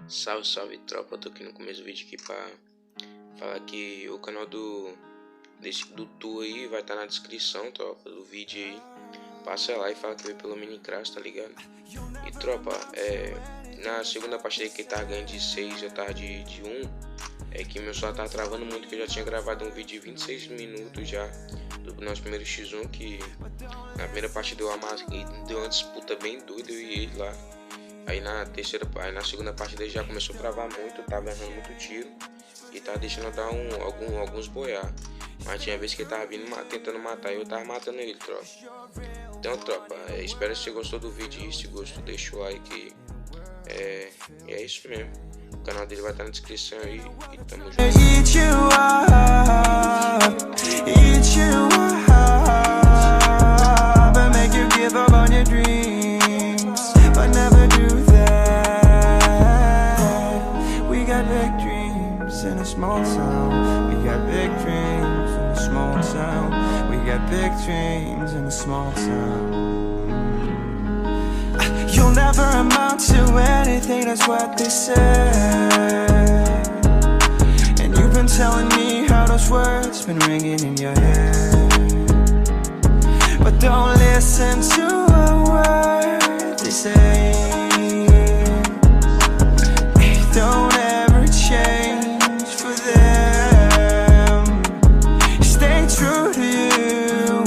Salve, salve tropa, tô aqui no começo do vídeo aqui pra falar que o canal do Tu aí vai estar na descrição, tropa, do vídeo aí. Passa lá e fala que veio pelo Minecraft, tá ligado? E tropa, na segunda partida que tava ganhando de 6, eu tava de 1. É que meu celular tava travando muito, que eu já tinha gravado um vídeo de 26 minutos já do nosso primeiro X1, que na primeira partida deu uma disputa bem doida, eu e ele lá. Aí na segunda partida ele já começou a travar muito, tava errando muito tiro e tava deixando eu dar alguns boiar. Mas tinha vez que ele tava vindo tentando matar e eu tava matando ele, tropa. Então, tropa, espero que você gostou do vídeo e se gostou, deixa o like. E é isso mesmo. O canal dele vai estar na descrição aí e tamo junto. Eat you up, and make you give up on your dreams, but never do that. We got big dreams in a small town. We got big dreams in a small town. We got big dreams in a small town. You'll never amount to anything, that's what they say. And you've been telling me how those words been ringing in your head, but don't listen to a word they say. Don't ever change for them. Stay true to you,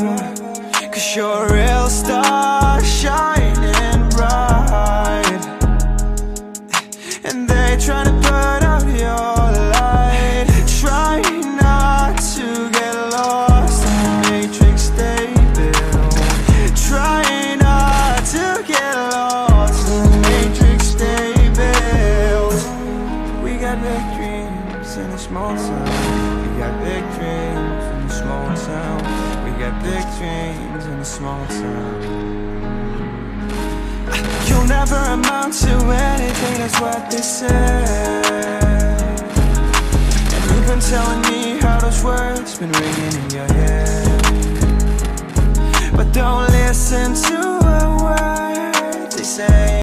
'cause you're a real star shining bright, and they try to put out your light. Try not to get lost in the matrix they built. Try not to get lost in the matrix they built. We got big dreams in a small town. We got big dreams in a small town. We got big dreams in a small town. You'll never amount to anything, that's what they say. And you've been telling me how those words been ringing in your head, but don't listen to a word they say.